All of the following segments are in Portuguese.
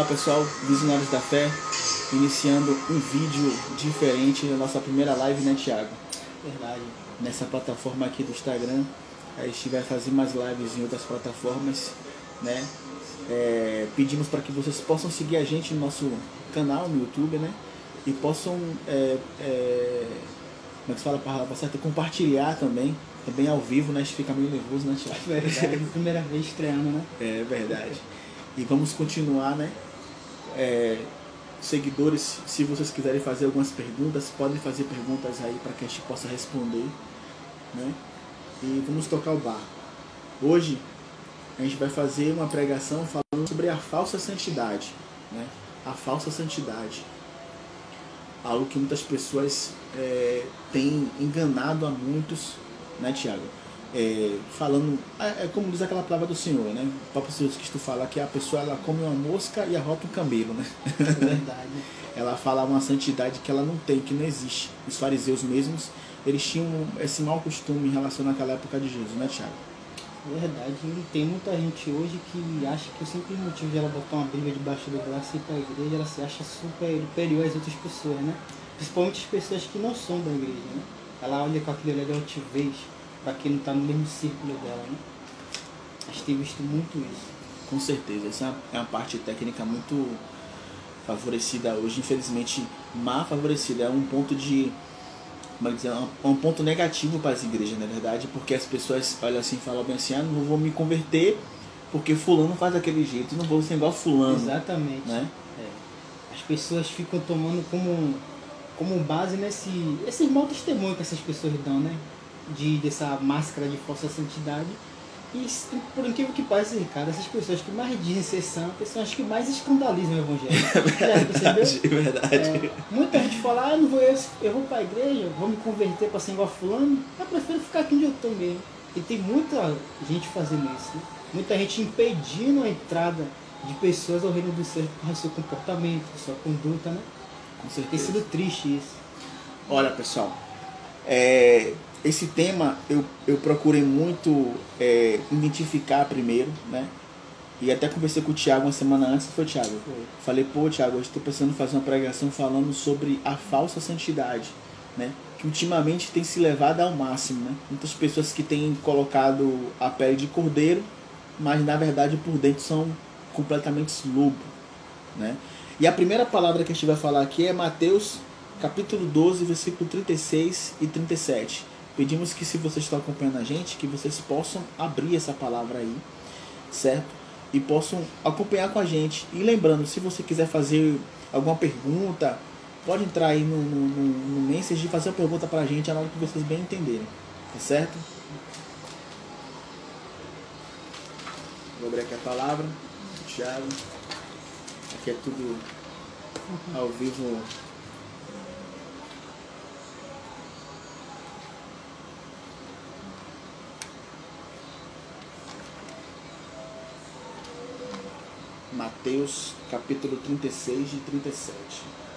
pessoal, Visionários da Fé, iniciando um vídeo diferente na nossa primeira live, né, Thiago? Verdade. Nessa plataforma aqui do Instagram. A gente vai fazer mais lives em outras plataformas, né? Pedimos para que vocês possam seguir a gente no nosso canal no YouTube, né? E possam, como é que se fala a palavra certa? Compartilhar também ao vivo, né? A gente fica meio nervoso, né, Thiago? Verdade, primeira vez estreando, né? É verdade. E vamos continuar, né? Seguidores, se vocês quiserem fazer algumas perguntas, podem fazer perguntas aí para que a gente possa responder, né? E vamos tocar o barco. Hoje a gente vai fazer uma pregação falando sobre a falsa santidade, né? A falsa santidade. Algo que muitas pessoas têm enganado a muitos, né, Tiago? Falando, como diz aquela palavra do Senhor, né? O próprio Jesus Cristo fala que a pessoa ela come uma mosca e arrota um camelo, né? É verdade. Ela fala uma santidade que ela não tem, que não existe. Os fariseus mesmos, eles tinham esse mau costume em relação àquela época de Jesus, né, Tiago? É verdade. E tem muita gente hoje que acha que o simples motivo de ela botar uma Bíblia debaixo do braço e ir para a igreja, ela se acha superior às outras pessoas, né? Principalmente as pessoas que não são da igreja, né? Ela olha com aquele olhar de altivez para quem não está no mesmo círculo dela, né? A gente tem visto muito isso. Com certeza, essa é uma parte técnica muito favorecida hoje, infelizmente má favorecida, é um ponto de, um ponto negativo para as igrejas, na verdade, porque as pessoas olham assim e falam bem assim, não vou me converter porque fulano faz daquele jeito, não vou ser igual fulano. Exatamente, né? As pessoas ficam tomando como base esses mau testemunho que essas pessoas dão, né? Dessa máscara de falsa santidade. E por incrível que pareça, Ricardo, essas pessoas que mais dizem ser santas são as que mais escandalizam o evangelho. Verdade. Muita gente fala, eu vou para a igreja, vou me converter para ser igual a fulano, eu prefiro ficar aqui onde eu estou mesmo. E tem muita gente fazendo isso, né? Muita gente impedindo a entrada de pessoas ao reino dos céus por causa do seu comportamento, sua conduta, né? Com certeza. Tem sido triste isso. Olha, pessoal, esse tema eu procurei muito identificar primeiro, né? E até conversei com o Thiago uma semana antes, foi, Thiago? Foi. Falei, Thiago, hoje estou pensando em fazer uma pregação falando sobre a falsa santidade, né? Que ultimamente tem se levado ao máximo, né? Muitas pessoas que têm colocado a pele de cordeiro, mas na verdade por dentro são completamente lobo, né? E a primeira palavra que a gente vai falar aqui é Mateus capítulo 12, versículo 36 e 37. Pedimos que, se vocês estão acompanhando a gente, que vocês possam abrir essa palavra aí, certo? E possam acompanhar com a gente. E lembrando, se você quiser fazer alguma pergunta, pode entrar aí no message e fazer uma pergunta pra gente, a hora que vocês bem entenderem, tá certo? Vou abrir aqui a palavra, Thiago. Aqui é tudo ao vivo. Mateus capítulo 36 e 37.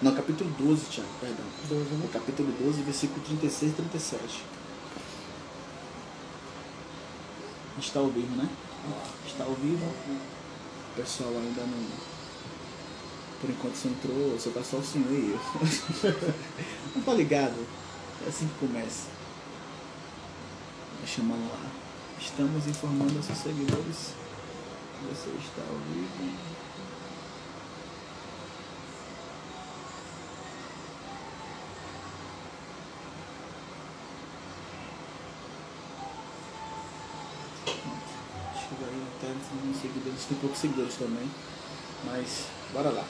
Não, capítulo 12, Thiago, perdão. 12, né? Capítulo 12, versículo 36 e 37. Está ao vivo, né? Está ao vivo. O pessoal ainda não... Por enquanto você entrou, só tá só o senhor e eu. Não tá ligado? É assim que começa. Vai chamando lá. Estamos informando aos seus seguidores. Você está ao vivo. Chega aí até nos seguidores. Tem poucos seguidores também. Mas bora lá.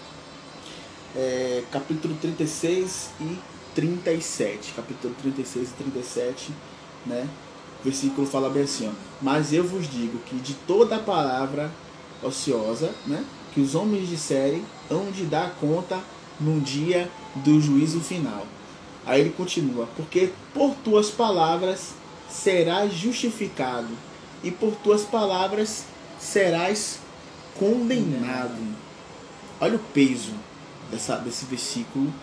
Capítulo 36 e 37. Capítulo 36 e 37, né? O versículo fala bem assim, ó. Mas eu vos digo que de toda palavra ociosa, né, que os homens disserem, hão de dar conta no dia do juízo final. Aí ele continua, porque por tuas palavras serás justificado, e por tuas palavras serás condenado. Olha o peso desse versículo,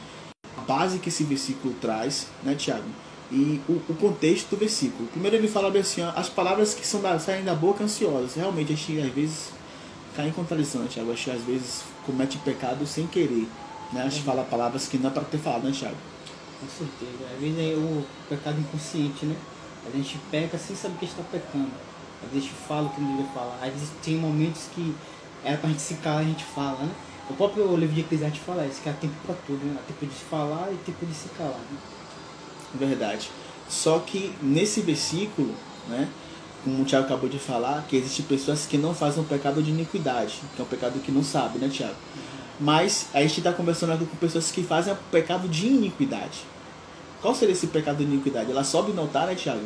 a base que esse versículo traz, né, Tiago? E o contexto do versículo. Primeiro ele fala bem assim, ó, as palavras que saem da boca ansiosas. Realmente a gente às vezes cai em contradição, Tiago. Acho que às vezes comete pecado sem querer, né? A gente fala palavras que não é para ter falado, né, Thiago? Com certeza. Às vezes é o pecado inconsciente, né? A gente peca sem saber que está pecando. Às vezes a gente fala o que não deveria falar. Às vezes tem momentos que era pra gente se calar, a gente fala, né? O próprio livro de Eclesiastes fala isso, que há tempo para tudo, né? Há tempo de se falar e tempo de se calar, né? Verdade. Só que nesse versículo, né, como o Thiago acabou de falar, que existem pessoas que não fazem o pecado de iniquidade, que é um pecado que não sabe, né, Thiago? Mas a gente está conversando aqui com pessoas que fazem o pecado de iniquidade. Qual seria esse pecado de iniquidade? Ela sobe no altar, né, Thiago?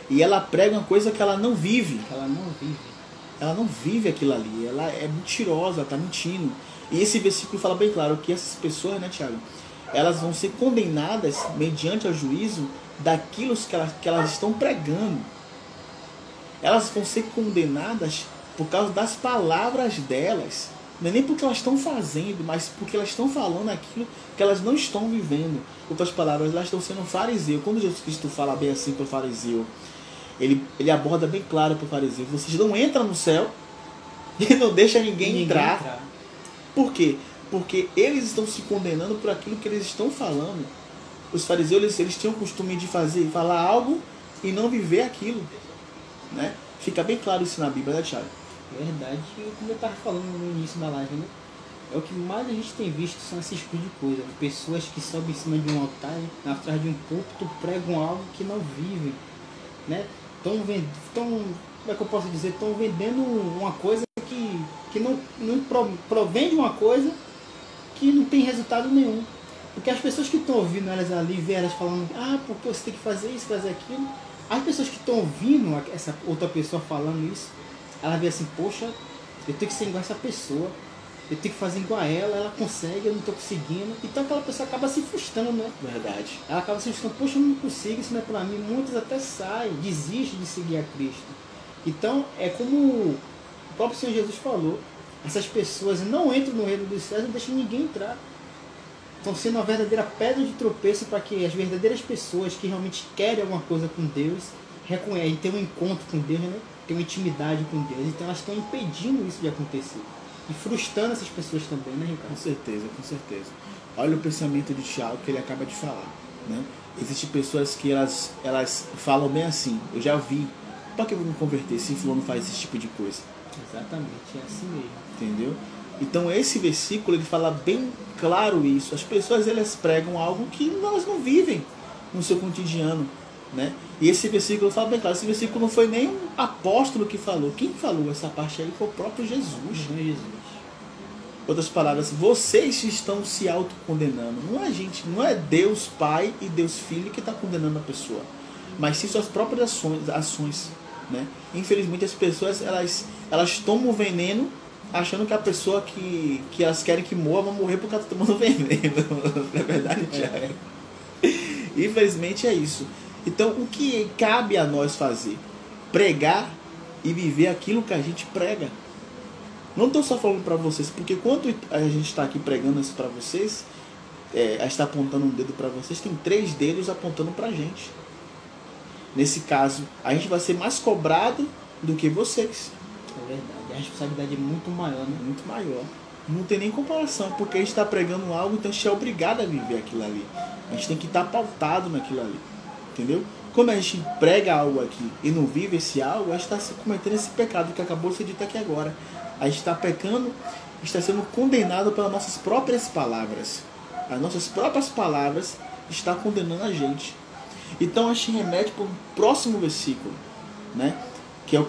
E ela prega uma coisa que ela não vive. Ela não vive. Ela não vive aquilo ali. Ela é mentirosa, está mentindo. E esse versículo fala bem claro que essas pessoas, né, Thiago? Elas vão ser condenadas mediante o juízo daquilo que elas estão pregando. Elas vão ser condenadas por causa das palavras delas. Não é nem porque elas estão fazendo, mas porque elas estão falando aquilo que elas não estão vivendo. Outras palavras, elas estão sendo fariseu. Quando Jesus Cristo fala bem assim para o fariseu, ele aborda bem claro para o fariseu: vocês não entram no céu e não deixam ninguém entrar. Por quê? Porque eles estão se condenando por aquilo que eles estão falando. Os fariseus, eles tinham o costume de falar algo e não viver aquilo, né? Fica bem claro isso na Bíblia, né, Thiago? Verdade, e como eu estava falando no início da live, né? É o que mais a gente tem visto, são esses tipos de coisa. Pessoas que sobem em cima de um altar, atrás de um púlpito, pregam algo que não vivem, né? Como é que eu posso dizer? Estão vendendo uma coisa que não provém de uma coisa que não tem resultado nenhum. Porque as pessoas que estão ouvindo elas ali, vê elas falando, porque você tem que fazer isso, fazer aquilo. As pessoas que estão ouvindo essa outra pessoa falando isso, ela vê assim, poxa, eu tenho que ser igual a essa pessoa, eu tenho que fazer igual a ela consegue, eu não estou conseguindo. Então aquela pessoa acaba se frustrando, né? Verdade. Ela acaba se frustrando, poxa, eu não consigo, isso não é pra mim. Muitos até saem, desistem de seguir a Cristo. Então é como o próprio Senhor Jesus falou, essas pessoas não entram no reino dos céus e não deixam ninguém entrar. Estão sendo uma verdadeira pedra de tropeço para que as verdadeiras pessoas que realmente querem alguma coisa com Deus reconhecem, ter um encontro com Deus, né? Ter uma intimidade com Deus. Então elas estão impedindo isso de acontecer. E frustrando essas pessoas também, né, Ricardo? Com certeza, com certeza. Olha o pensamento de Tiago que ele acaba de falar, né? Existem pessoas que elas falam bem assim, eu já vi, para que eu vou me converter se fulano faz esse tipo de coisa? Exatamente, é assim mesmo. Entendeu? Então esse versículo ele fala bem claro isso. As pessoas elas pregam algo que elas não vivem no seu cotidiano, né? E esse versículo fala bem claro. Esse versículo não foi nem um apóstolo que falou. Quem falou essa parte aí foi o próprio Jesus. Outras palavras, vocês estão se autocondenando. Não é gente, não é Deus Pai e Deus Filho que está condenando a pessoa, mas sim suas próprias ações, né? Infelizmente as pessoas elas tomam veneno achando que a pessoa que elas querem que morra vai morrer porque ela está tomando veneno. Não é verdade, Thiago? Infelizmente é isso. Então o que cabe a nós fazer? Pregar e viver aquilo que a gente prega. Não estou só falando para vocês, porque quando a gente está aqui pregando isso para vocês, a gente está apontando um dedo para vocês, tem 3 dedos apontando para a gente. Nesse caso, a gente vai ser mais cobrado do que vocês. É verdade, a responsabilidade é muito maior, né? Muito maior. Não tem nem comparação, porque a gente está pregando algo, então a gente é obrigado a viver aquilo ali. A gente tem que estar pautado naquilo ali. Entendeu? Como a gente prega algo aqui e não vive esse algo, a gente está cometendo esse pecado que acabou de ser dito aqui agora. A gente está pecando, está sendo condenado pelas nossas próprias palavras. As nossas próprias palavras estão condenando a gente. Então a gente remete para o próximo versículo, né? Que é o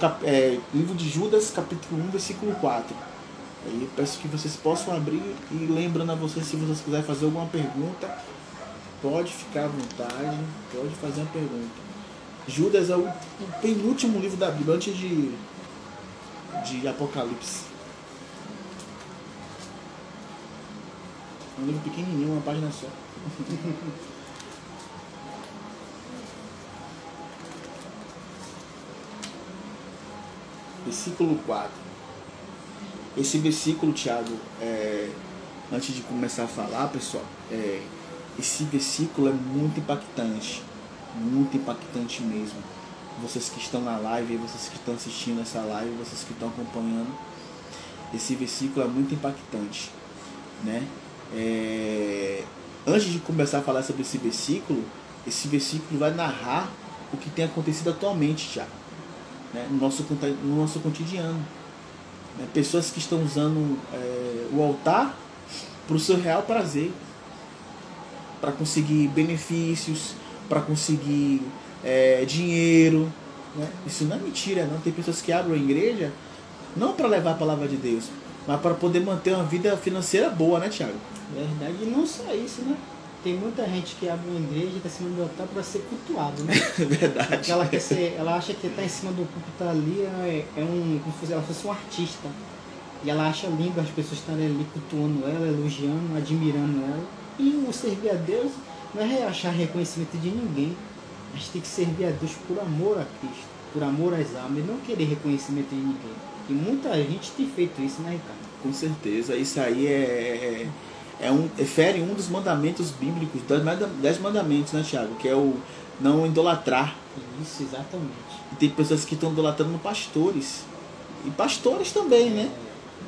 livro de Judas, capítulo 1, versículo 4. Aí eu peço que vocês possam abrir e lembrando a vocês, se vocês quiserem fazer alguma pergunta, pode ficar à vontade, pode fazer uma pergunta. Judas é o penúltimo livro da Bíblia, antes de Apocalipse. Um livro pequenininho, uma página só. Versículo 4. Esse versículo, Thiago, antes de começar a falar, pessoal, esse versículo é muito impactante mesmo. Vocês que estão na live, vocês que estão assistindo essa live, vocês que estão acompanhando, esse versículo é muito impactante. né? Antes de começar a falar sobre esse versículo vai narrar o que tem acontecido atualmente, Tiago, né? no nosso cotidiano. Né? Pessoas que estão usando o altar para o seu real prazer, para conseguir benefícios, para conseguir dinheiro. Né? Isso não é mentira, não. Tem pessoas que abrem a igreja não para levar a palavra de Deus, mas para poder manter uma vida financeira boa, né, Tiago? Verdade, e não só isso, né? Tem muita gente que abre uma igreja e está em cima do altar para ser cultuado, né? Verdade. Porque ela acha que estar em cima do púlpito ali como se ela fosse um artista. E ela acha lindo as pessoas estarem ali cultuando ela, elogiando, admirando ela. E o servir a Deus não é achar reconhecimento de ninguém. A gente tem que servir a Deus por amor a Cristo, por amor às almas, e não querer reconhecimento de ninguém. E muita gente tem feito isso, né, Ricardo? Com certeza. Isso aí fere um dos mandamentos bíblicos, 10 mandamentos, né, Tiago? Que é o não idolatrar. Isso, exatamente. E tem pessoas que estão idolatrando pastores. E pastores também, né?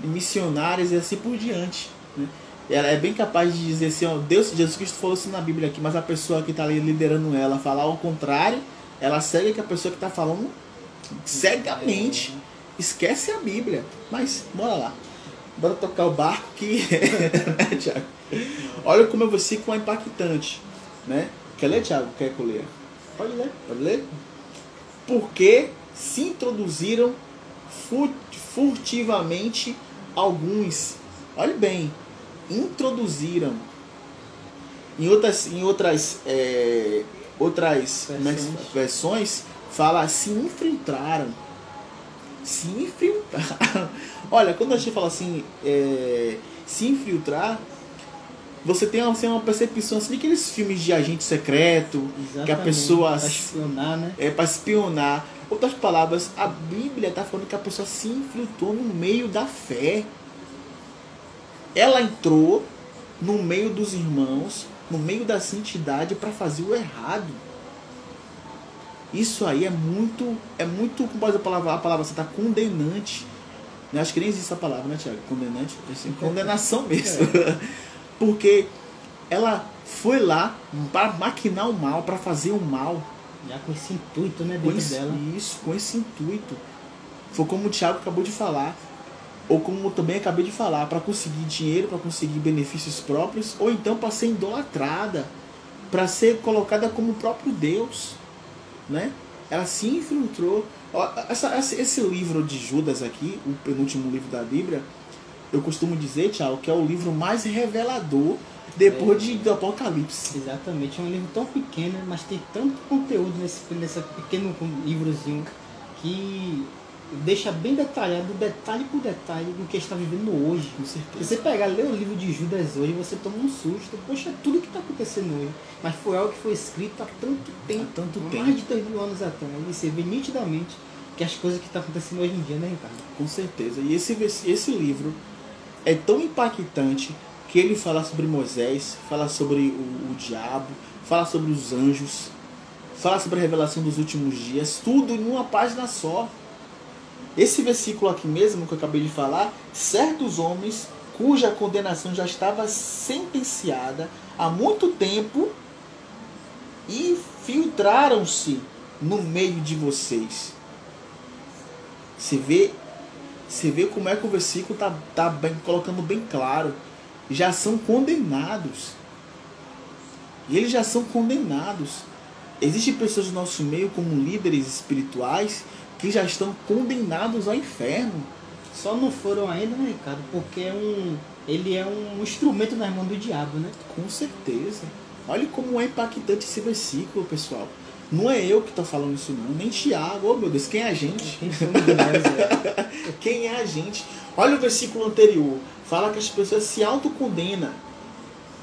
E missionários e assim por diante. Né? Ela é bem capaz de dizer assim, ó, Jesus Cristo falou assim na Bíblia aqui, mas a pessoa que está ali liderando ela falar ao contrário, ela segue que a pessoa que está falando cegamente. Esquece a Bíblia. Mas, bora lá. Bora tocar o barco que... né, Tiago? Olha como o versículo é impactante. Né? Quer ler, Tiago? Quer que eu leia? Pode ler. Pode ler? Porque se introduziram furtivamente alguns. Olhe bem. Introduziram. Em outras versões fala se infiltraram. Se infiltrar. Olha, quando a gente fala assim, se infiltrar, você tem assim, uma percepção assim, de aqueles filmes de agente secreto. Exatamente. Que a pessoa... Para espionar, né? Para espionar. Outras palavras, a Bíblia está falando que a pessoa se infiltrou no meio da fé. Ela entrou no meio dos irmãos, no meio da santidade, para fazer o errado. Isso aí é muito, como pode a palavra você está condenante. Eu acho que nem existe essa palavra, né, Tiago? Condenante, assim, condenação mesmo. Porque ela foi lá para maquinar o mal, para fazer o mal. Já com esse intuito, né, dentro dela. Isso, com esse intuito. Foi como o Tiago acabou de falar, ou como eu também acabei de falar, para conseguir dinheiro, para conseguir benefícios próprios, ou então para ser idolatrada, para ser colocada como o próprio Deus. Né? Ela se infiltrou. Esse livro de Judas aqui, o penúltimo livro da Bíblia, eu costumo dizer, Tiago, que é o livro mais revelador depois do Apocalipse. Exatamente, é um livro tão pequeno, mas tem tanto conteúdo nesse pequeno livrozinho que deixa bem detalhado, detalhe por detalhe, do que está vivendo hoje. Com certeza. Se você pegar ler o livro de Judas hoje, você toma um susto. Poxa, tudo que está acontecendo hoje. Mas foi algo que foi escrito há tanto tempo, mais de 3.000 anos atrás. E você vê nitidamente que as coisas que estão acontecendo hoje em dia, né, Ricardo? Com certeza. E esse livro é tão impactante que ele fala sobre Moisés, fala sobre o diabo, fala sobre os anjos, fala sobre a revelação dos últimos dias, tudo em uma página só. Esse versículo aqui mesmo que eu acabei de falar, certos homens cuja condenação já estava sentenciada há muito tempo infiltraram-se no meio de vocês. Você vê como é que o versículo tá colocando bem claro. Já são condenados. E eles já são condenados. Existem pessoas no nosso meio como líderes espirituais que já estão condenados ao inferno. Só não foram ainda, né, Ricardo? Porque ele é um instrumento nas mãos do diabo, né? Com certeza. Olha como é impactante esse versículo, pessoal. Não é eu que estou falando isso não, nem Tiago. Oh, meu Deus, quem é a gente? Quem somos nós, Quem é a gente? Olha o versículo anterior. Fala que as pessoas se autocondenam.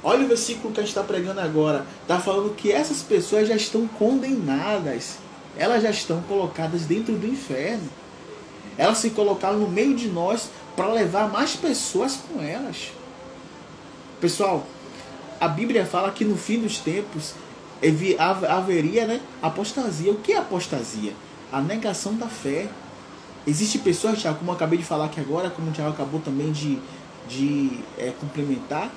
Olha o versículo que a gente está pregando agora. Está falando que essas pessoas já estão condenadas. Elas já estão colocadas dentro do inferno. Elas se colocaram no meio de nós para levar mais pessoas com elas. Pessoal, a Bíblia fala que no fim dos tempos haveria, né, apostasia. O que é apostasia? A negação da fé. Existem pessoas, Tiago, como eu acabei de falar aqui agora, como o Tiago acabou também de complementar,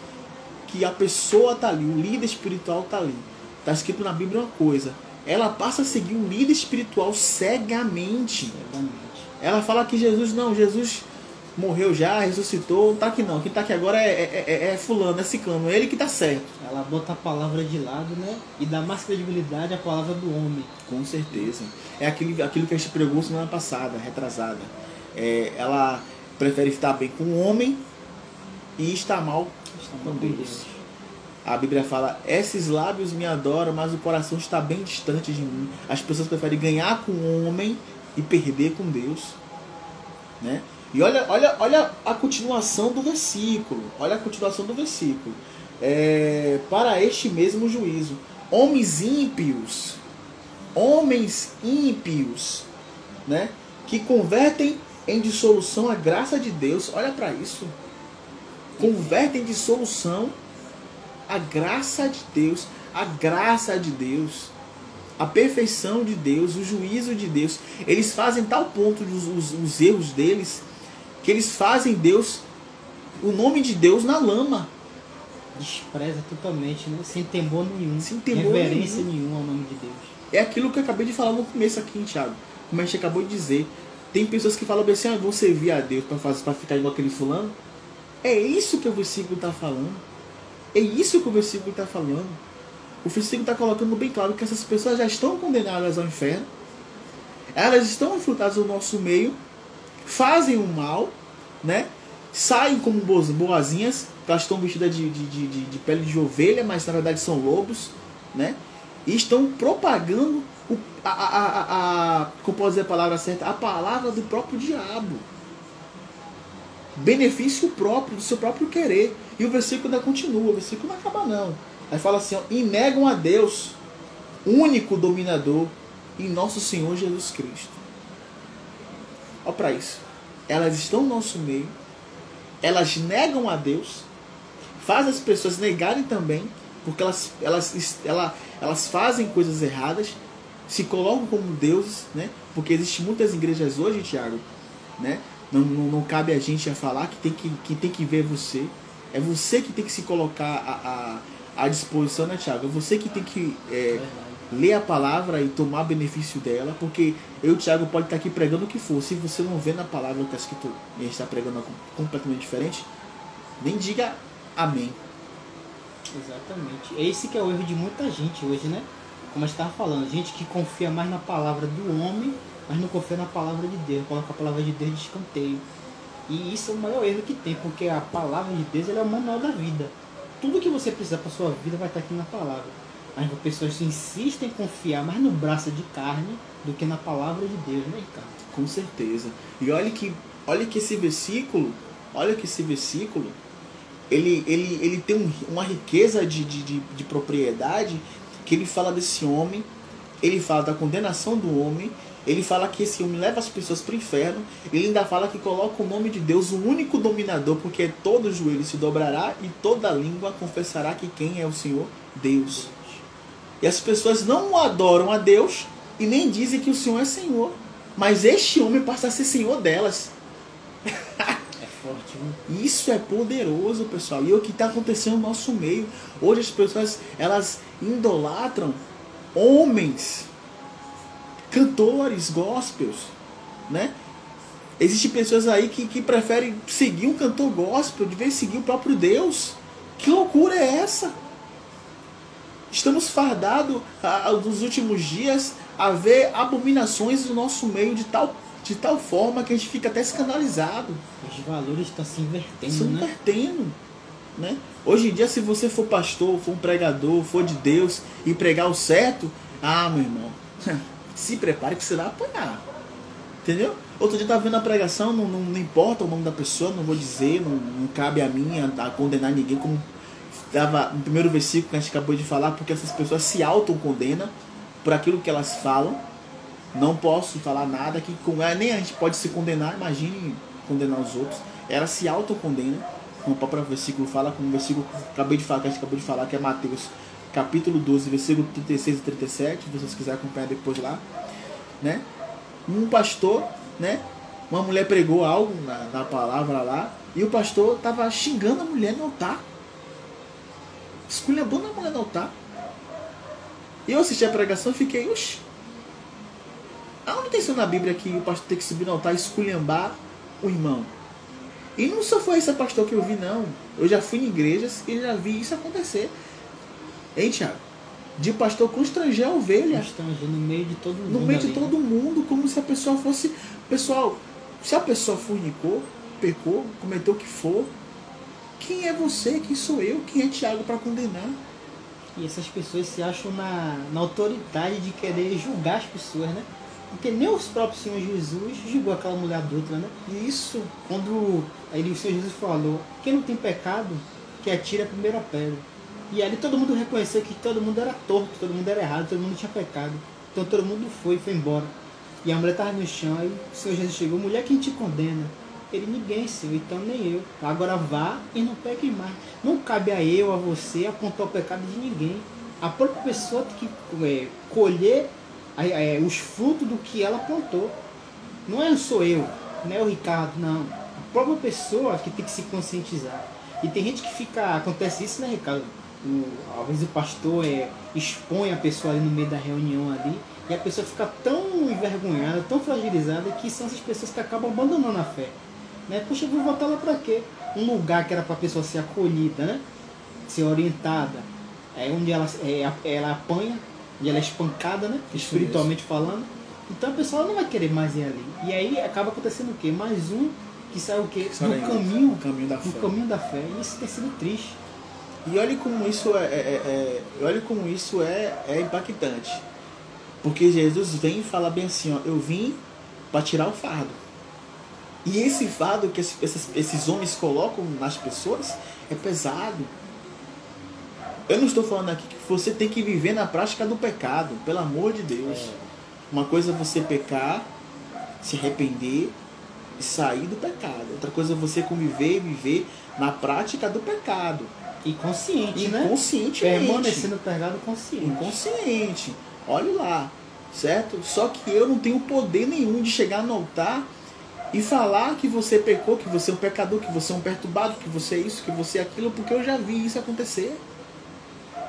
que a pessoa está ali, o líder espiritual está ali. Está escrito na Bíblia uma coisa, ela passa a seguir o líder espiritual cegamente. Ela fala que Jesus morreu já, ressuscitou, não tá aqui não. Quem tá aqui agora é fulano, é ciclano, é ele que tá certo. Ela bota a palavra de lado, né? E dá mais credibilidade à palavra do homem. Com certeza. É aquilo que a gente pregou semana passada, retrasada. Ela prefere estar bem com o homem e estar mal com Deus. A Bíblia fala, esses lábios me adoram, mas o coração está bem distante de mim. As pessoas preferem ganhar com o homem e perder com Deus, né? E olha a continuação do versículo. Olha a continuação do versículo. Para este mesmo juízo, homens ímpios, né? Que convertem em dissolução a graça de Deus. Olha para isso. Convertem em dissolução a graça de Deus. A graça de Deus. A perfeição de Deus. O juízo de Deus. Eles fazem tal ponto os erros deles, que eles fazem Deus, o nome de Deus, na lama. Despreza totalmente, né? Sem temor nenhum. Sem temor reverência nenhuma ao nome de Deus. É aquilo que eu acabei de falar no começo aqui, Thiago. Como a gente acabou de dizer. Tem pessoas que falam assim, vão servir a Deus para ficar igual aquele fulano. É isso que o versículo está falando. É isso que o versículo está falando. O versículo está colocando bem claro que essas pessoas já estão condenadas ao inferno. Elas estão infiltradas no nosso meio. Fazem o mal, né? Saem como boazinhas, elas estão vestidas de pele de ovelha, mas na verdade são lobos, né? E estão propagando como pode dizer a palavra certa? A palavra do próprio diabo. Benefício próprio, do seu próprio querer. E o versículo ainda continua, o versículo não acaba não. Aí fala assim, e negam a Deus, único dominador, em nosso Senhor Jesus Cristo. Olha para isso. Elas estão no nosso meio. Elas negam a Deus. Faz as pessoas negarem também. Porque elas fazem coisas erradas. Se colocam como deuses, né? Porque existem muitas igrejas hoje, Thiago, né? Não cabe a gente a falar que tem que ver você. É você que tem que se colocar à disposição, né, Thiago? É você que tem que ler a palavra e tomar benefício dela, porque eu, Thiago, pode estar aqui pregando o que for. Se você não vê na palavra o que está escrito e a gente está pregando algo completamente diferente, nem diga amém. Exatamente. Esse que é o erro de muita gente hoje, né? Como a gente estava falando, gente que confia mais na palavra do homem, mas não confia na palavra de Deus, coloca a palavra de Deus de escanteio. E isso é o maior erro que tem, porque a palavra de Deus ela é o manual da vida. Tudo que você precisar para sua vida vai estar aqui na palavra. Mas as pessoas insistem em confiar mais no braço de carne do que na palavra de Deus, né, Ricardo? Com certeza. E olha que esse versículo, ele tem uma riqueza de propriedade, que ele fala desse homem, ele fala da condenação do homem, ele fala que esse homem leva as pessoas para o inferno, ele ainda fala que coloca o nome de Deus, o único dominador, porque todo joelho se dobrará e toda língua confessará que quem é o Senhor? Deus. E as pessoas não adoram a Deus e nem dizem que o Senhor é Senhor. Mas este homem passa a ser Senhor delas. É forte, né? Isso é poderoso, pessoal. E é o que está acontecendo no nosso meio. Hoje as pessoas, elas idolatram homens, cantores, gospels, né? Existem pessoas aí que preferem seguir um cantor gospel de vez em seguir o próprio Deus. Que loucura é essa? Estamos fardados nos últimos dias a ver abominações no nosso meio de tal forma que a gente fica até escandalizado. Os valores estão se invertendo, Se invertendo, né? Hoje em dia, se você for pastor, for um pregador, for de Deus e pregar o certo, meu irmão, se prepare que você vai apanhar. Entendeu? Outro dia eu estava vendo a pregação, não importa o nome da pessoa, não vou dizer, não cabe a mim a condenar ninguém, como estava no primeiro versículo que a gente acabou de falar, porque essas pessoas se autocondenam por aquilo que elas falam. Não posso falar nada que nem a gente pode se condenar, imagine condenar os outros. Ela se autocondena, como o próprio versículo fala, como o versículo que a gente acabou de falar, que é Mateus capítulo 12, versículo 36 e 37, se vocês quiserem acompanhar depois lá, né? Um pastor, né, uma mulher pregou algo na palavra lá, e o pastor estava xingando a mulher no altar. Esculhambando a mulher no altar. E eu assisti a pregação e fiquei, oxi. Aonde tem isso na Bíblia que o pastor tem que subir no altar e esculhambar o irmão? E não só foi esse pastor que eu vi, não. Eu já fui em igrejas e já vi isso acontecer. Hein, Thiago? De pastor constranger a ovelha. Constranger no meio de todo mundo. No meio de todo mundo, como se a pessoa fosse... Pessoal, se a pessoa fornicou, pecou, cometeu o que for, quem é você? Quem sou eu? Quem é Thiago para condenar? E essas pessoas se acham na autoridade de querer julgar as pessoas, né? Porque nem os próprios Senhor Jesus julgou aquela mulher adulta, né? Isso. Quando o Senhor Jesus falou, quem não tem pecado, que atire a primeira pedra. E ali todo mundo reconheceu que todo mundo era torto, todo mundo era errado, todo mundo tinha pecado. Então todo mundo foi embora. E a mulher estava no chão, e o Senhor Jesus chegou, mulher, quem te condena? Ele, ninguém, Senhor, então nem eu. Agora vá e não peque mais. Não cabe a eu, a você, apontar o pecado de ninguém. A própria pessoa tem que colher os frutos do que ela plantou. Não sou eu, não é o Ricardo, não. A própria pessoa que tem que se conscientizar. E tem gente que fica... Acontece isso, né, Ricardo? Às vezes o pastor expõe a pessoa ali no meio da reunião ali, e a pessoa fica tão envergonhada, tão fragilizada, que são essas pessoas que acabam abandonando a fé. Né? Poxa, eu vou voltar lá pra quê? Um lugar que era pra pessoa ser acolhida, né? Ser orientada, onde ela apanha, onde ela é espancada, né? Espiritualmente falando. Então a pessoa não vai querer mais ir ali. E aí acaba acontecendo o quê? Mais um que sai o quê? No caminho da fé. E isso tem sido triste. E olhe como isso é impactante. Porque Jesus vem e fala bem assim, ó, eu vim para tirar o fardo. E esse fardo que esses homens colocam nas pessoas é pesado. Eu não estou falando aqui que você tem que viver na prática do pecado, pelo amor de Deus. Uma coisa é você pecar, se arrepender e sair do pecado. Outra coisa é você conviver e viver na prática do pecado. E consciente, né? Inconscientemente. Permanecendo no pecado consciente. Inconsciente. Olha lá, certo? Só que eu não tenho poder nenhum de chegar no altar e falar que você pecou, que você é um pecador, que você é um perturbado, que você é isso, que você é aquilo, porque eu já vi isso acontecer.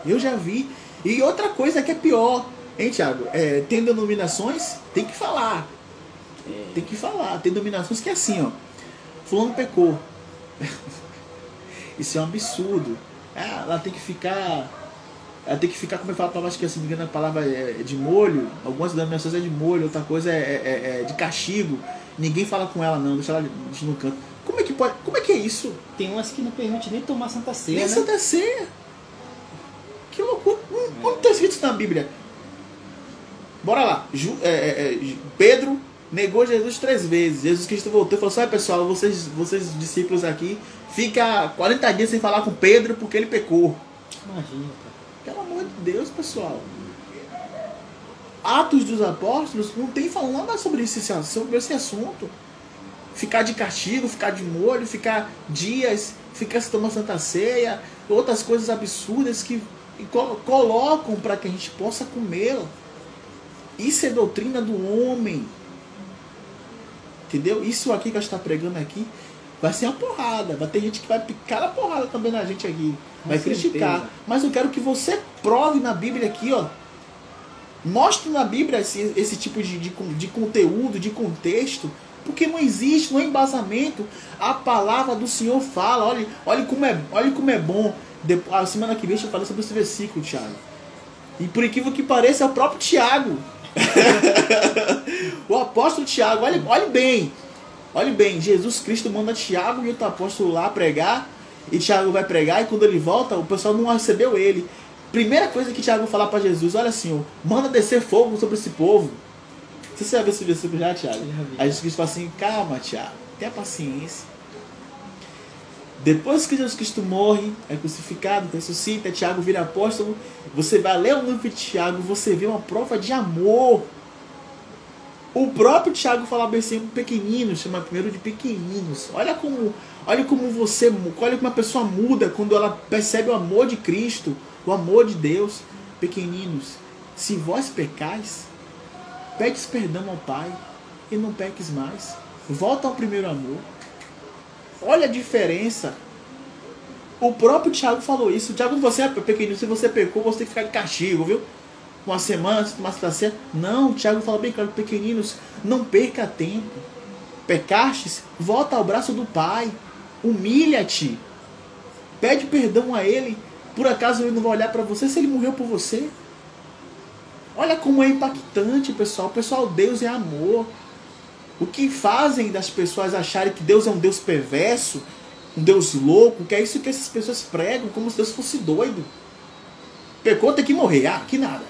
Eu já vi. E outra coisa que é pior, hein, Thiago? Tem denominações, tem que falar. Tem que falar. Tem denominações que é assim, ó. Fulano pecou. Isso é um absurdo. Ela tem que ficar, como eu falo a palavra, acho que se me engano a palavra é de molho. Algumas denominações é de molho, outra coisa é de castigo. Ninguém fala com ela não, deixa ela no canto. Como é que pode? Como é que é isso? Tem umas que não permite nem tomar Santa Ceia, nem né? Santa Ceia. Que loucura. Onde está escrito isso na Bíblia? Bora lá. Pedro negou Jesus 3 vezes. Jesus Cristo voltou e falou assim, pessoal, vocês discípulos aqui, fica 40 dias sem falar com Pedro porque ele pecou. Imagina, cara. Pelo amor de Deus, pessoal. Atos dos Apóstolos não tem falando nada sobre esse assunto. Ficar de castigo, ficar de molho, ficar dias, ficar se tomando Santa Ceia, outras coisas absurdas que colocam para que a gente possa comê-la. Isso é doutrina do homem. Entendeu? Isso aqui que a gente está pregando aqui vai ser uma porrada. Vai ter gente que vai picar a porrada também na gente aqui. Vai criticar. Mas eu quero que você prove na Bíblia aqui, ó. Mostre na Bíblia esse tipo de conteúdo, de contexto. Porque não existe, não é embasamento. A palavra do Senhor fala. Olha como é bom. A semana que vem eu falei sobre esse versículo, Thiago. E por incrível que pareça, é o próprio Tiago. O apóstolo Tiago, olhe bem, Jesus Cristo manda Tiago e outro apóstolo lá pregar, e Tiago vai pregar, e quando ele volta, o pessoal não recebeu ele. Primeira coisa que Tiago fala para Jesus, olha Senhor, manda descer fogo sobre esse povo. Você sabe esse versículo já, Tiago? Aí Jesus Cristo fala assim, calma, Tiago, tenha paciência. Depois que Jesus Cristo morre, é crucificado, ressuscita, Tiago vira apóstolo, você vai ler o livro de Tiago, você vê uma prova de amor. O próprio Tiago fala bem assim, pequeninos, chama primeiro de pequeninos. Olha como uma pessoa muda quando ela percebe o amor de Cristo, o amor de Deus. Pequeninos, se vós pecais, pedes perdão ao Pai e não peques mais. Volta ao primeiro amor. Olha a diferença. O próprio Tiago falou isso. Tiago, você é pequenino, se você pecou, você tem que ficar de castigo, viu? Uma semana, se tomar da ceia. Não, o Tiago fala bem claro, pequeninos, não perca tempo. Pecastes, volta ao braço do Pai. Humilha-te. Pede perdão a Ele. Por acaso Ele não vai olhar para você se Ele morreu por você? Olha como é impactante, pessoal. Pessoal, Deus é amor. O que fazem das pessoas acharem que Deus é um Deus perverso, um Deus louco, que é isso que essas pessoas pregam, como se Deus fosse doido. Pecou, tem que morrer. Ah, que nada.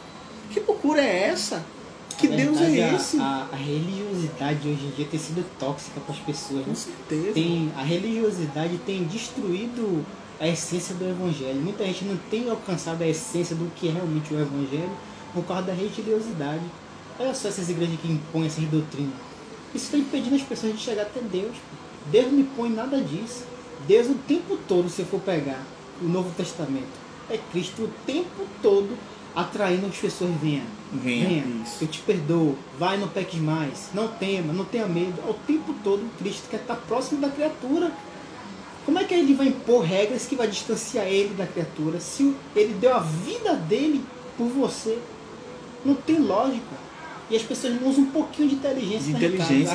Que loucura é essa? Que Deus é esse? A religiosidade hoje em dia tem sido tóxica para as pessoas. Com certeza. A religiosidade tem destruído a essência do Evangelho. Muita gente não tem alcançado a essência do que é realmente o Evangelho por causa da religiosidade. Olha só essas igrejas que impõem essas doutrinas. Isso está impedindo as pessoas de chegar até Deus. Deus não impõe nada disso. Deus o tempo todo, se for pegar o Novo Testamento, é Cristo o tempo todo atraindo as pessoas. Venha, eu te perdoo, vai, não peques mais, não tema, não tenha medo. Ao tempo todo Cristo quer estar próximo da criatura. Como é que ele vai impor regras que vai distanciar ele da criatura se ele deu a vida dele por você? Não tem lógica. E as pessoas não usam um pouquinho de inteligência,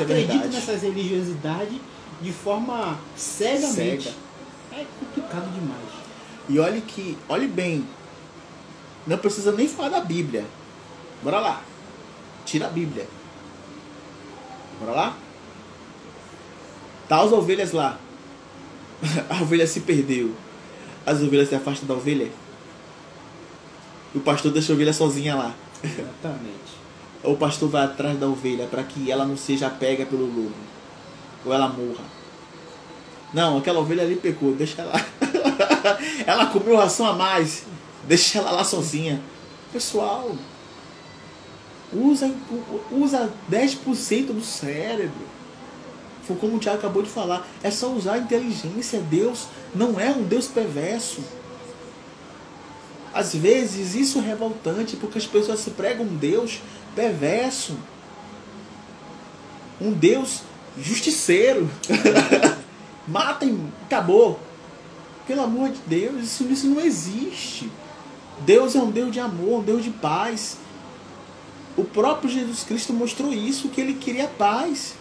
acreditam nessas religiosidades de forma cegamente. É complicado demais. E olhe bem, não precisa nem falar da Bíblia. Bora lá. Tira a Bíblia. Bora lá. Tá as ovelhas lá. A ovelha se perdeu. As ovelhas se afastam da ovelha. O pastor deixa a ovelha sozinha lá. Exatamente. Ou o pastor vai atrás da ovelha para que ela não seja pega pelo lobo. Ou ela morra. Não, aquela ovelha ali pecou, deixa ela. Ela comeu ração a mais. Deixa ela lá sozinha. Pessoal, usa 10% do cérebro. Foi como o Tiago acabou de falar. É só usar a inteligência. Deus não é um Deus perverso. Às vezes isso é revoltante porque as pessoas se pregam um Deus perverso. Um Deus justiceiro. Matem, acabou. Pelo amor de Deus, isso não existe. Deus é um Deus de amor, um Deus de paz. O próprio Jesus Cristo mostrou isso, que ele queria paz.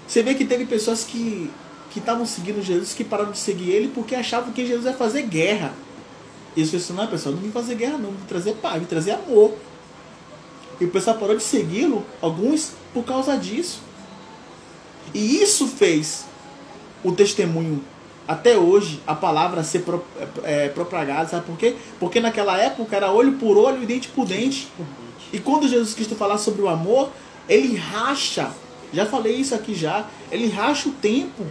Você vê que teve pessoas que estavam seguindo Jesus, que pararam de seguir ele porque achavam que Jesus ia fazer guerra. E eles falaram, não, pessoal, não vim fazer guerra não, vim trazer paz, vim trazer amor. E o pessoal parou de segui-lo, alguns, por causa disso. E isso fez o testemunho, até hoje, a palavra ser propagada, sabe por quê? Porque naquela época era olho por olho e dente por dente. E quando Jesus Cristo falar sobre o amor, ele racha, já falei isso aqui já, ele racha o tempo.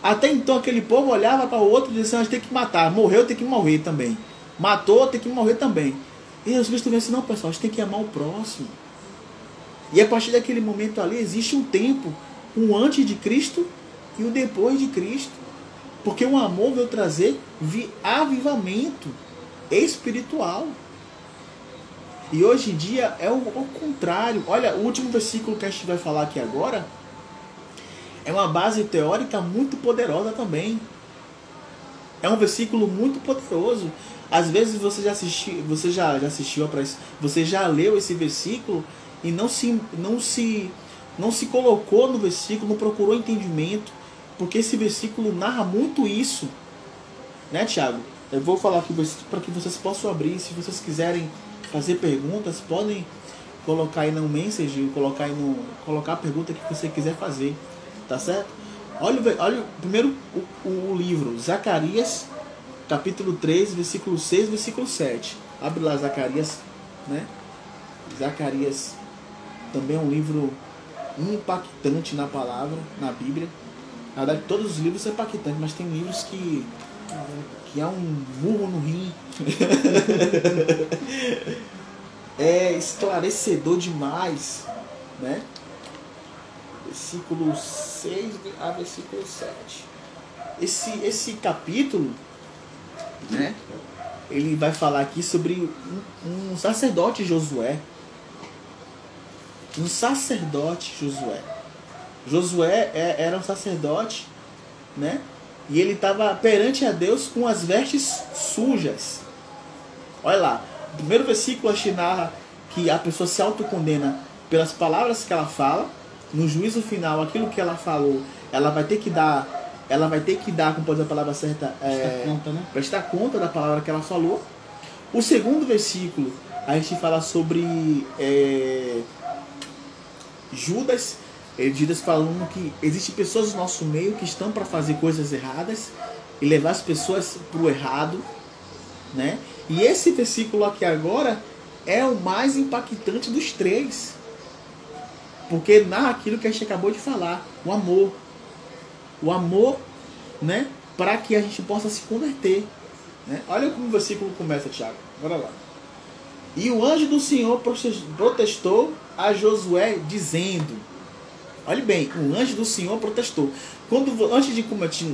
Até então aquele povo olhava para o outro e dizia, a gente tem que matar, morreu, tem que morrer também. Matou, tem que morrer também. E Jesus Cristo disse, não, pessoal, a gente tem que amar o próximo. E a partir daquele momento ali existe um tempo, um antes de Cristo e o depois de Cristo. Porque o amor veio trazer avivamento espiritual. E hoje em dia é o contrário. Olha, o último versículo que a gente vai falar aqui agora é uma base teórica muito poderosa também. É um versículo muito poderoso. Às vezes você já assistiu para isso, você já leu esse versículo e não se colocou no versículo, não procurou entendimento, porque esse versículo narra muito isso, né, Tiago? Eu vou falar aqui o versículo para que vocês possam abrir. Se vocês quiserem fazer perguntas, podem colocar aí no message, colocar a pergunta que você quiser fazer, tá certo? Olha primeiro o livro, Zacarias, capítulo 3, versículo 6, versículo 7. Abre lá Zacarias, né? Zacarias também é um livro impactante na palavra, na Bíblia. Na verdade, todos os livros são impactantes, mas tem livros que é um murro no rim. É esclarecedor demais, né? Versículo 6 a versículo 7. Esse capítulo, né? Ele vai falar aqui sobre um sacerdote Josué. Um sacerdote Josué. Josué era um sacerdote, né? E ele estava perante a Deus com as vestes sujas. Olha lá, o primeiro versículo a gente narra que a pessoa se autocondena pelas palavras que ela fala. No juízo final, aquilo que ela falou, ela vai ter que dar, como pode dizer a palavra certa, prestar conta da palavra que ela falou. O segundo versículo, a gente fala sobre Judas falando que existem pessoas no nosso meio que estão para fazer coisas erradas e levar as pessoas para o errado, né? E esse versículo aqui agora é o mais impactante dos três, porque narra aquilo que a gente acabou de falar, o amor, né? Para que a gente possa se converter, né? Olha como o versículo começa, Tiago. Bora lá. E o anjo do Senhor protestou a Josué dizendo... Olha bem, o anjo do Senhor protestou. Antes de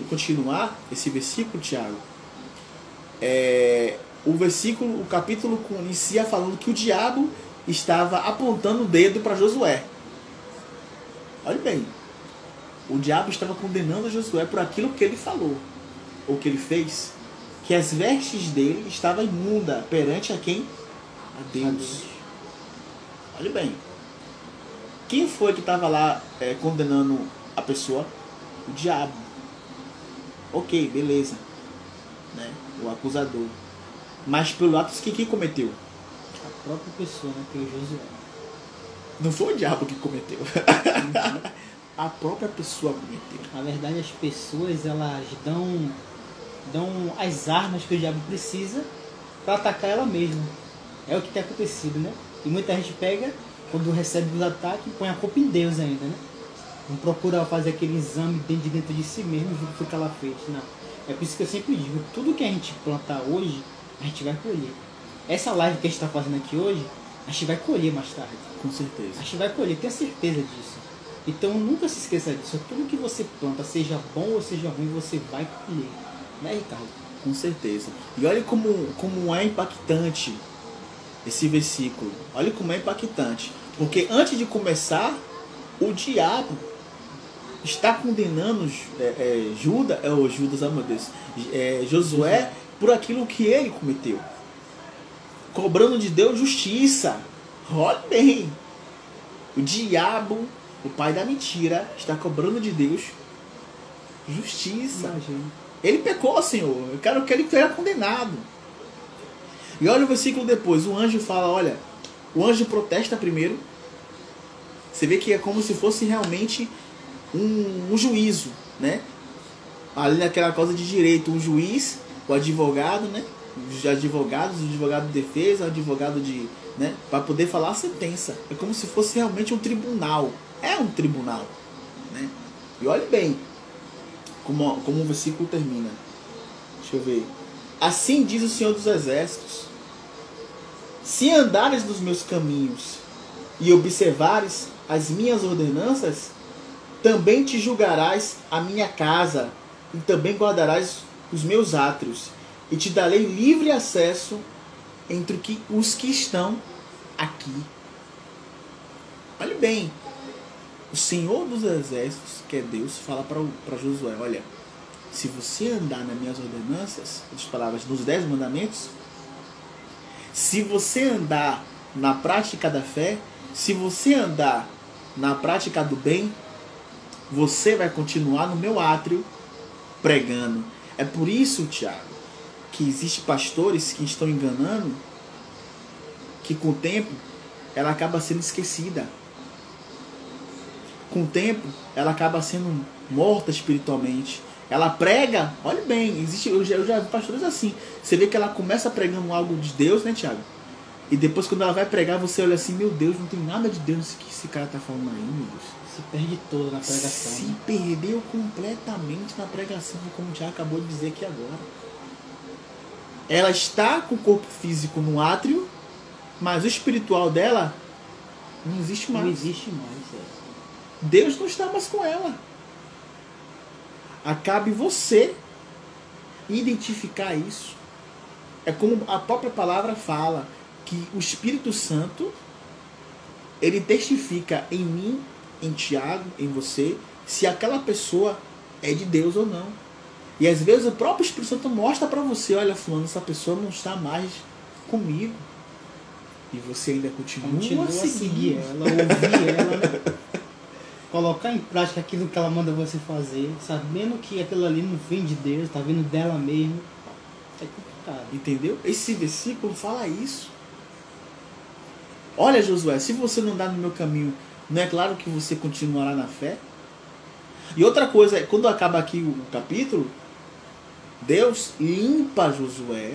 continuar esse versículo, Tiago, o capítulo inicia falando que o diabo estava apontando o dedo para Josué. Olha bem, o diabo estava condenando Josué por aquilo que ele falou, ou que ele fez, que as vestes dele estavam imundas perante a quem? A Deus. Olha bem. Quem foi que estava lá condenando a pessoa? O diabo. Ok, beleza. Né? O acusador. Mas pelo ato que quem cometeu? A própria pessoa, né? Que é o Josué. Não foi o diabo que cometeu. A própria pessoa cometeu. Na verdade, as pessoas, elas dão as armas que o diabo precisa para atacar ela mesma. É o que tem acontecido, né? E muita gente pega... Quando recebe os ataques, põe a culpa em Deus ainda, né? Não procura fazer aquele exame dentro de si mesmo e ver o que foi que ela fez. Não. É por isso que eu sempre digo, tudo que a gente plantar hoje, a gente vai colher. Essa live que a gente está fazendo aqui hoje, a gente vai colher mais tarde. Com certeza. A gente vai colher, tenha certeza disso. Então nunca se esqueça disso. Tudo que você planta, seja bom ou seja ruim, você vai colher. Né, Ricardo? Com certeza. E olha como é impactante esse versículo. Olha como é impactante. Porque antes de começar, o diabo está condenando Josué por aquilo que ele cometeu. Cobrando de Deus justiça. Olha bem. O diabo, o pai da mentira, está cobrando de Deus justiça. Imagina. Ele pecou, Senhor. Eu quero que ele seja condenado. E olha o versículo depois. O anjo fala, olha... O anjo protesta primeiro. Você vê que é como se fosse realmente um juízo, né? Ali naquela causa de direito, um juiz, o advogado, né? Os advogados, o advogado de defesa, o advogado de... né? Para poder falar a sentença. É como se fosse realmente um tribunal. É um tribunal, né? E olhe bem como o versículo termina. Deixa eu ver. Assim diz o Senhor dos Exércitos: se andares nos meus caminhos e observares as minhas ordenanças, também te julgarás a minha casa e também guardarás os meus átrios, e te darei livre acesso entre os que estão aqui. Olhe bem, o Senhor dos Exércitos, que é Deus, fala para Josué, olha, se você andar nas minhas ordenanças, as palavras, nos 10 mandamentos, se você andar na prática da fé, se você andar na prática do bem, você vai continuar no meu átrio pregando. É por isso, Tiago, que existem pastores que estão enganando, que com o tempo ela acaba sendo esquecida. Com o tempo ela acaba sendo morta espiritualmente. Ela prega, olha bem, eu já vi pastores assim. Você vê que ela começa pregando algo de Deus, né, Tiago? E depois quando ela vai pregar, você olha assim, meu Deus, não tem nada de Deus nisso que esse cara tá falando aí, meu Deus. Se perde todo na pregação. Se né? perdeu completamente na pregação, como o Tiago acabou de dizer aqui agora. Ela está com o corpo físico no átrio, mas o espiritual dela não existe mais. Não existe mais. Deus não está mais com ela. Cabe você identificar isso. É como a própria palavra fala, que o Espírito Santo, ele testifica em mim em Tiago, em você, se aquela pessoa é de Deus ou não. E às vezes o próprio Espírito Santo mostra para você, olha, fulano, essa pessoa não está mais comigo. E você ainda continua a seguir ela, ouvir ela, né? Colocar em prática aquilo que ela manda você fazer, sabendo que aquilo ali não vem de Deus, tá vindo dela mesmo. É complicado. Entendeu? Esse versículo fala isso. Olha, Josué, se você não andar no meu caminho, não é claro que você continuará na fé? E outra coisa, quando acaba aqui o capítulo, Deus limpa Josué,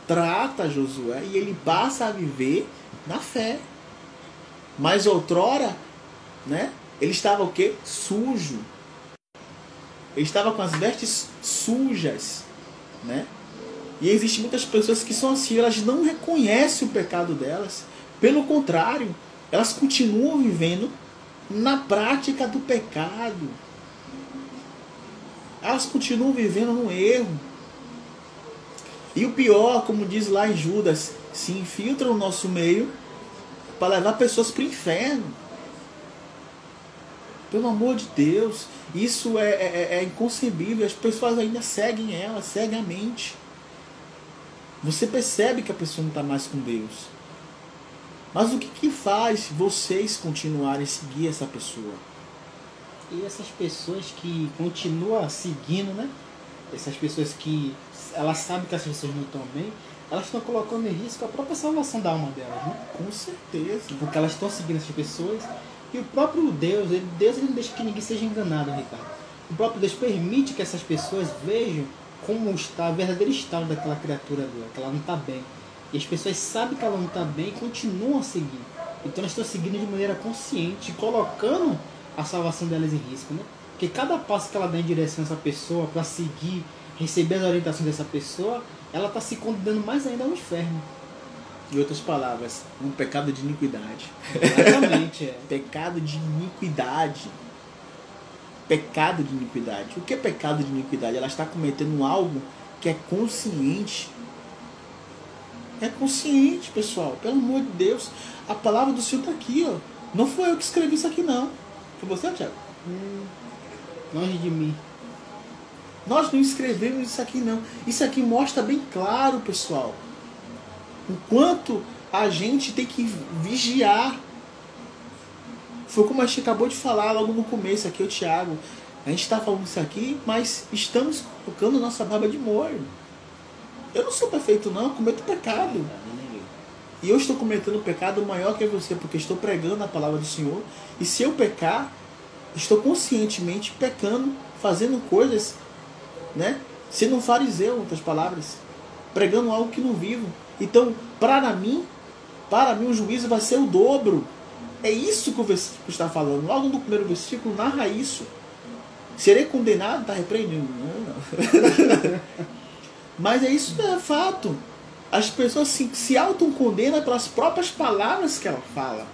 trata Josué e ele passa a viver na fé. Mas outrora, né, ele estava o quê? Sujo. Ele estava com as vestes sujas, né? E existem muitas pessoas que são assim, elas não reconhecem o pecado delas. Pelo contrário, elas continuam vivendo na prática do pecado. Elas continuam vivendo no erro. E o pior, como diz lá em Judas, se infiltra no nosso meio para levar pessoas para o inferno. Pelo amor de Deus, isso é inconcebível. As pessoas ainda seguem ela, seguem a mente. Você percebe que a pessoa não está mais com Deus. Mas o que faz vocês continuarem a seguir essa pessoa? E essas pessoas que continuam seguindo, né? Essas pessoas que elas sabem que essas pessoas não estão bem, elas estão colocando em risco a própria salvação da alma delas, né? Com certeza. Porque elas estão seguindo essas pessoas. E o próprio Deus, Deus não deixa que ninguém seja enganado, Ricardo. O próprio Deus permite que essas pessoas vejam como está o verdadeiro estado daquela criatura dela, que ela não está bem. E as pessoas sabem que ela não está bem e continuam a seguir. Então elas estão seguindo de maneira consciente, colocando a salvação delas em risco, né? Porque cada passo que ela dá em direção a essa pessoa, para seguir, receber as orientações dessa pessoa, ela está se condenando mais ainda ao inferno. Em outras palavras, um pecado de iniquidade. Exatamente, é. Pecado de iniquidade. Pecado de iniquidade. O que é pecado de iniquidade? Ela está cometendo algo que é consciente. É consciente, pessoal. Pelo amor de Deus. A palavra do Senhor está aqui, ó. Não foi eu que escrevi isso aqui, não. Foi você, Thiago? Longe de mim. Nós não escrevemos isso aqui, não. Isso aqui mostra bem claro, pessoal, o quanto a gente tem que vigiar. Foi como a gente acabou de falar logo no começo aqui, o Thiago. A gente está falando isso aqui, mas estamos colocando nossa barba de molho. Eu não sou perfeito, não. Eu cometo pecado. E eu estou cometendo um pecado maior que você, porque estou pregando a palavra do Senhor. E se eu pecar, estou conscientemente pecando, fazendo coisas, né? Sendo um fariseu, em outras palavras, pregando algo que não vivo. Então, para mim o juízo vai ser o dobro. É isso que o versículo está falando. Logo no primeiro versículo narra isso. Serei condenado, está repreendido. Não. Mas é isso, é fato. As pessoas se autocondenam pelas próprias palavras que ela fala.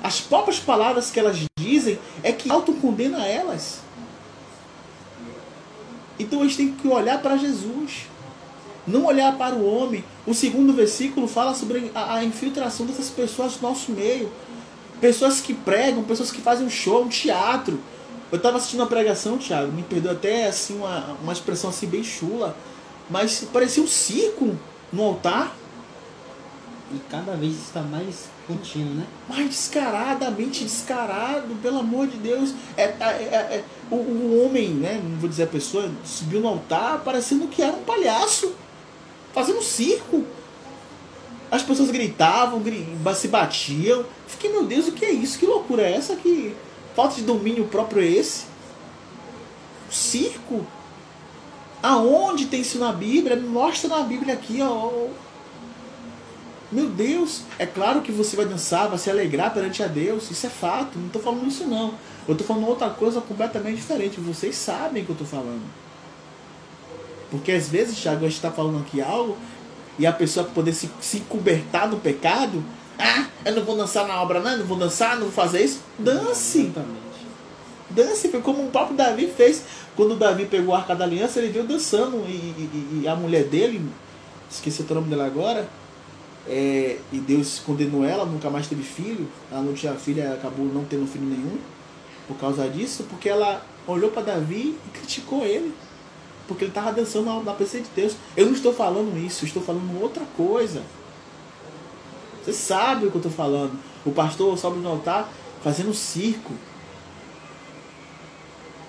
As próprias palavras que elas dizem é que autocondena elas. Então a gente tem que olhar para Jesus, não olhar para o homem. O segundo versículo fala sobre a infiltração dessas pessoas no nosso meio. Pessoas que pregam, pessoas que fazem um show, um teatro. Eu estava assistindo uma pregação, Thiago, me perdoa até assim, uma expressão assim bem chula, mas parecia um circo no altar. E cada vez está mais contínuo, né? Mais descaradamente descarado, pelo amor de Deus. O homem, né, não vou dizer a pessoa, subiu no altar parecendo que era um palhaço, fazendo um circo. As pessoas gritavam, se batiam. Fiquei, meu Deus, o que é isso? Que loucura é essa? Que falta de domínio próprio é esse? O circo? Aonde tem isso na Bíblia? Me mostra na Bíblia aqui, ó. Meu Deus, é claro que você vai dançar, vai se alegrar perante a Deus, isso é fato, não estou falando isso não. Eu estou falando outra coisa completamente diferente, vocês sabem o que eu estou falando. Porque às vezes, Thiago, a gente está falando aqui algo, e a pessoa poder se encobertar no pecado, eu não vou dançar na obra não vou dançar, não vou fazer isso. Dance! Exatamente. Dance, foi como o próprio Davi fez. Quando o Davi pegou a Arca da Aliança, ele veio dançando, e a mulher dele, esqueci o nome dela agora, e Deus condenou ela, nunca mais teve filho. Ela não tinha filho, ela acabou não tendo filho nenhum. por causa disso, porque ela olhou para Davi e criticou ele. Porque ele estava dançando na presença de Deus. Eu não estou falando isso, eu estou falando outra coisa. Você sabe o que eu estou falando. O pastor sobe no altar fazendo circo.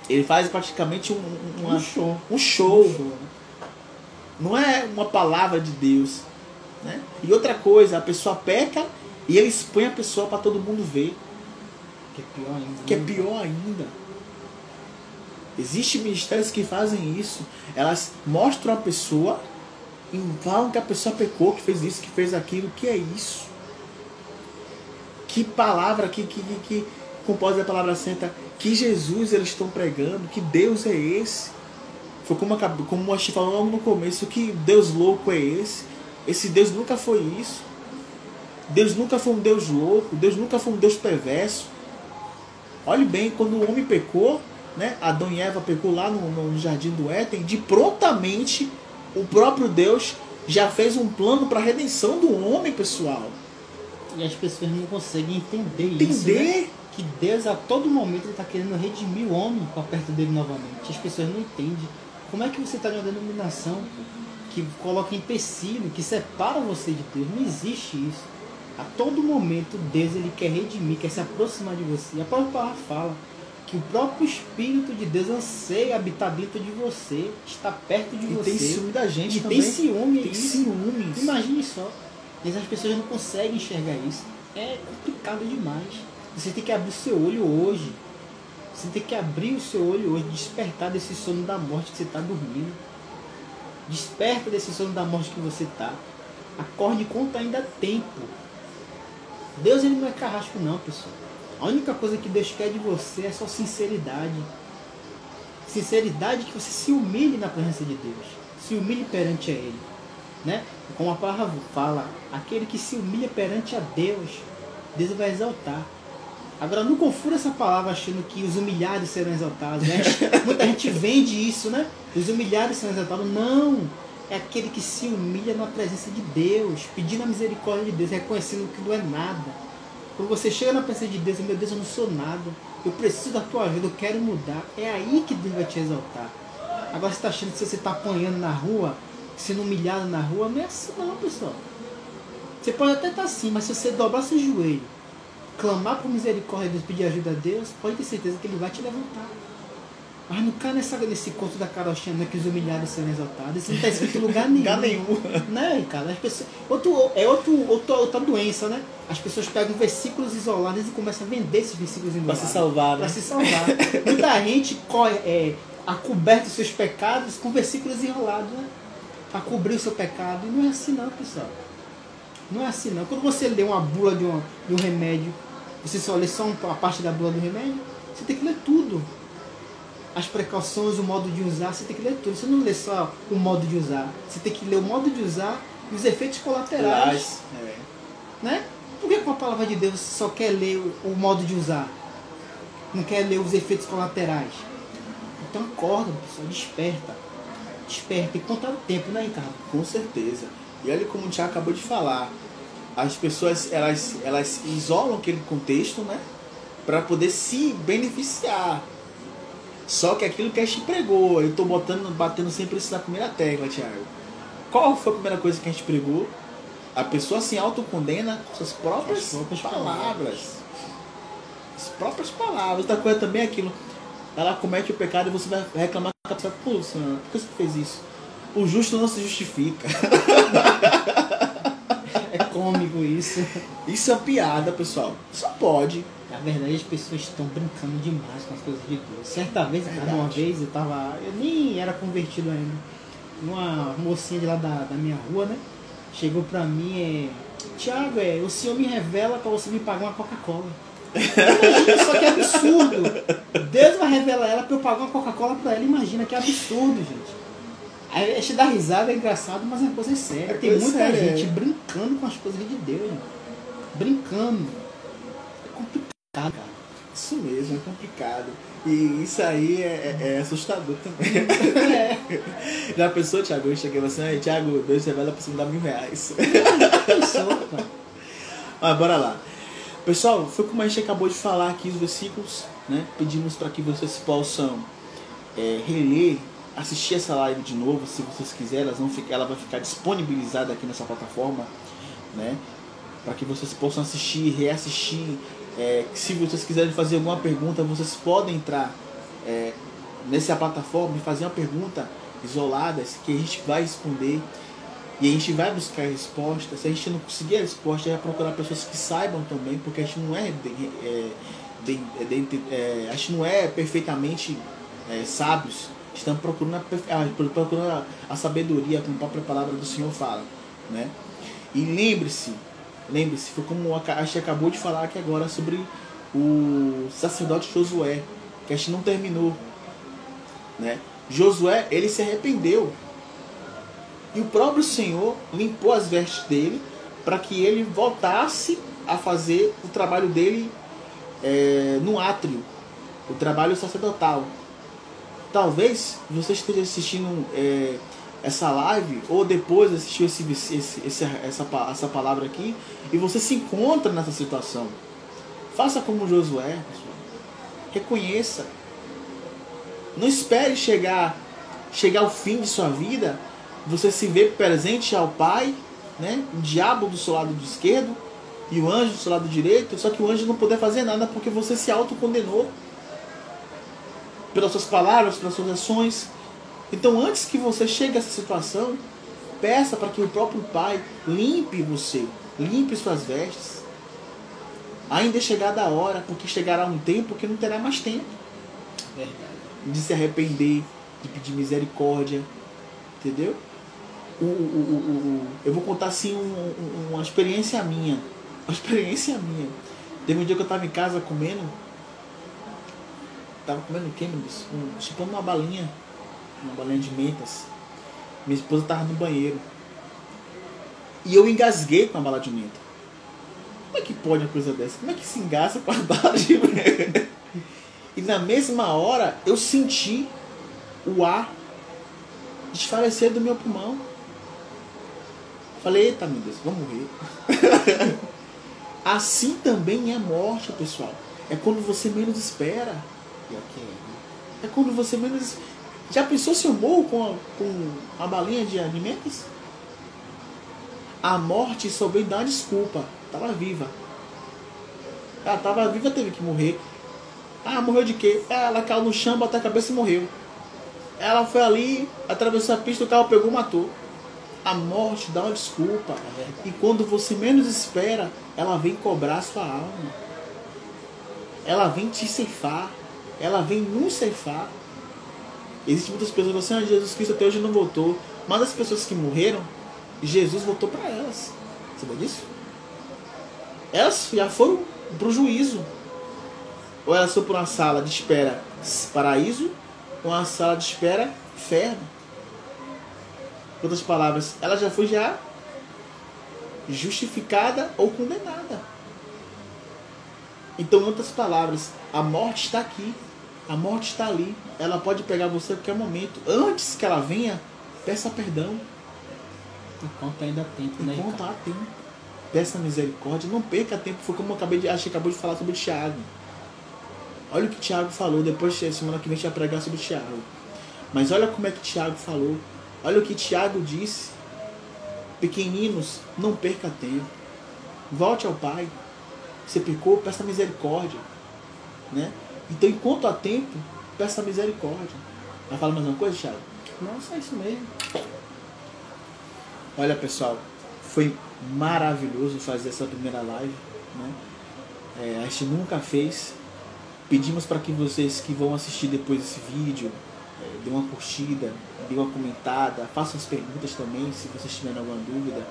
Ele faz praticamente um show. Não é uma palavra de Deus. Né? E outra coisa, a pessoa peca e ele expõe a pessoa para todo mundo ver. Que é pior ainda. Existem ministérios que fazem isso. Elas mostram a pessoa e falam que a pessoa pecou, que fez isso, que fez aquilo. Que é isso? Que palavra, que compôs a palavra santa, que Jesus eles estão pregando, que Deus é esse? Foi como a gente falou logo no começo, que Deus louco é esse? Esse Deus nunca foi isso. Deus nunca foi um Deus louco, Deus nunca foi um Deus perverso. Olhe bem, quando o homem pecou, né, Adão e Eva pecou lá no jardim do Éden, de prontamente o próprio Deus já fez um plano para a redenção do homem, pessoal. E as pessoas não conseguem entender isso, né? Que Deus a todo momento está querendo redimir o homem para perto dele novamente. As pessoas não entendem. Como é que você está em uma denominação que coloca empecilho, que separa você de Deus? Não existe isso. A todo momento Deus ele quer redimir, quer se aproximar de você. E a própria palavra fala que o próprio Espírito de Deus anseia habitar dentro de você, está perto de você. E tem ciúme da gente e também. Tem ciúme. Tem ciúmes. Imagine só. Mas as pessoas não conseguem enxergar isso. É complicado demais. Você tem que abrir o seu olho hoje. Você tem que abrir o seu olho hoje, despertar desse sono da morte que você está dormindo. Desperta desse sono da morte que você está. Acorde enquanto ainda há tempo. Deus ele não é carrasco não, pessoal. A única coisa que Deus quer de você é só sinceridade. Sinceridade, que você se humilhe na presença de Deus. Se humilhe perante a Ele. Né? Como a palavra fala, aquele que se humilha perante a Deus, Deus vai exaltar. Agora não confunda essa palavra achando que os humilhados serão exaltados, né? Muita gente vende isso, né? Os humilhados serão exaltados. Não! É aquele que se humilha na presença de Deus, pedindo a misericórdia de Deus, reconhecendo que não é nada. Quando você chega na presença de Deus, meu Deus, eu não sou nada, eu preciso da tua ajuda, eu quero mudar. É aí que Deus vai te exaltar. Agora você está achando que se você está apanhando na rua, sendo humilhado na rua, não é assim não, pessoal. Você pode até estar assim, mas se você dobrar seu joelho, clamar por misericórdia de Deus, pedir ajuda a Deus, pode ter certeza que Ele vai te levantar. Mas não cai nesse conto da carochinha, né, que os humilhados serão exaltados. Isso não está escrito em lugar nenhum. Lugar nenhum. Né, cara? As pessoas, outra doença, né? As pessoas pegam versículos isolados e começam a vender esses versículos isolados. Para se salvar, né? Para se salvar. Muita gente acoberta os seus pecados com versículos enrolados, né? Para cobrir o seu pecado. E não é assim não, pessoal. Não é assim não. Quando você lê uma bula de um remédio, você só lê só a parte da bula do remédio, você tem que ler tudo. As precauções, o modo de usar, você tem que ler tudo. Você não lê só o modo de usar. Você tem que ler o modo de usar e os efeitos colaterais. Né? Por que com a palavra de Deus você só quer ler o modo de usar? Não quer ler os efeitos colaterais? Então acorda, pessoal, desperta. Desperta. E contar o tempo, né, Ricardo? Com certeza. E olha como o Tiago acabou de falar. As pessoas, elas isolam aquele contexto, né? Para poder se beneficiar. Só que aquilo que a gente pregou, eu estou batendo sempre isso na primeira tecla, Tiago. Qual foi a primeira coisa que a gente pregou? A pessoa se autocondena com suas próprias palavras. As próprias palavras. Outra coisa também é aquilo. Ela comete o pecado e você vai reclamar com a pessoa. Pô, senhor, por que você fez isso? O justo não se justifica. É cômico isso. Isso é piada, pessoal. Só pode. Na verdade, as pessoas estão brincando demais com as coisas de Deus. Certa vez, uma vez, eu nem era convertido ainda. Uma mocinha de lá da minha rua, né? Chegou pra mim, Tiago, o senhor me revela pra você me pagar uma Coca-Cola. Imagina só que absurdo. Deus vai revelar ela pra eu pagar uma Coca-Cola pra ela. Imagina que absurdo, gente. Aí a gente dá risada, é engraçado, mas é uma coisa séria. Tem muita gente brincando com as coisas de Deus, gente. Brincando. É complicado, cara. Isso mesmo, é complicado. E isso aí é assustador também. Já pensou, Thiago? Eu cheguei assim, Thiago, Deus revela pra você me dar R$1.000. Pensou, cara. Bora lá. Pessoal, foi como a gente acabou de falar aqui, os versículos, né? Pedimos para que vocês possam reler, assistir essa live de novo, se vocês quiserem. Ela vai ficar disponibilizada aqui nessa plataforma, né? Para que vocês possam assistir, reassistir. Se vocês quiserem fazer alguma pergunta, vocês podem entrar nessa plataforma e fazer uma pergunta isolada, que a gente vai responder e a gente vai buscar a resposta. Se a gente não conseguir a resposta, a gente vai procurar pessoas que saibam também, porque a gente não a gente não é perfeitamente sábios. Estamos procurando a sabedoria, como a própria palavra do Senhor fala, né? E lembre-se, foi como a gente acabou de falar aqui agora sobre o sacerdote Josué, que a gente não terminou, né? Josué, ele se arrependeu e o próprio Senhor limpou as vestes dele para que ele voltasse a fazer o trabalho dele no átrio, o trabalho sacerdotal. Talvez você esteja assistindo essa live, ou depois assistiu essa palavra aqui, e você se encontra nessa situação. Faça como Josué, pessoal. Reconheça. Não espere chegar ao fim de sua vida, você se vê presente ao Pai, né? O diabo do seu lado esquerdo e o anjo do seu lado direito, só que o anjo não poder fazer nada porque você se autocondenou pelas suas palavras, pelas suas ações. Então, antes que você chegue a essa situação, peça para que o próprio Pai limpe você, limpe suas vestes. Ainda é chegada a hora, porque chegará um tempo que não terá mais tempo de se arrepender, de pedir misericórdia, entendeu? Eu vou contar assim uma experiência minha. Teve um dia que eu estava em casa comendo. Tava comendo o quê, meu Deus? Chupando uma balinha de mentas. Minha esposa tava no banheiro. E eu engasguei com a bala de menta. Como é que pode uma coisa dessa? Como é que se engasga com a bala de menta? E na mesma hora eu senti o ar desfalecer do meu pulmão. Falei, eita, meu Deus, vou morrer. Assim também é a morte, pessoal. É quando você menos espera. É quando você menos... Já pensou se eu morro com a balinha de alimentos? A morte só veio dar uma desculpa. Estava viva. Ela estava viva, teve que morrer. Morreu de quê? Ela caiu no chão, bateu a cabeça e morreu. Ela foi ali, atravessou a pista, o carro pegou e matou. A morte dá uma desculpa. E quando você menos espera, ela vem cobrar sua alma. Ela vem te ceifar. Ela vem nos ceifar. Existem muitas pessoas que falam assim, Jesus Cristo até hoje não voltou. Mas as pessoas que morreram, Jesus voltou para elas. Você sabe disso? Elas já foram para o juízo. Ou elas foram para uma sala de espera paraíso, ou uma sala de espera inferno. Em outras palavras, ela já foi justificada ou condenada. Então, em outras palavras, a morte está aqui. A morte está ali. Ela pode pegar você a qualquer momento. Antes que ela venha, peça perdão. Enquanto ainda há tempo, né? Enquanto há tempo. Peça misericórdia. Não perca tempo. Foi como a gente acabou de falar sobre Tiago. Olha o que Tiago falou. Depois, semana que vem, a gente vai pregar sobre Tiago. Mas olha como é que Tiago falou. Olha o que Tiago disse. Pequeninos, não perca tempo. Volte ao Pai. Você pecou, peça misericórdia. Né? Então, enquanto há tempo, peça misericórdia. Vai falar mais uma coisa, Thiago? Não, só isso mesmo. Olha, pessoal, foi maravilhoso fazer essa primeira live. Né? A gente nunca fez. Pedimos para que vocês que vão assistir depois desse vídeo, dê uma curtida, dê uma comentada, façam as perguntas também, se vocês tiverem alguma dúvida.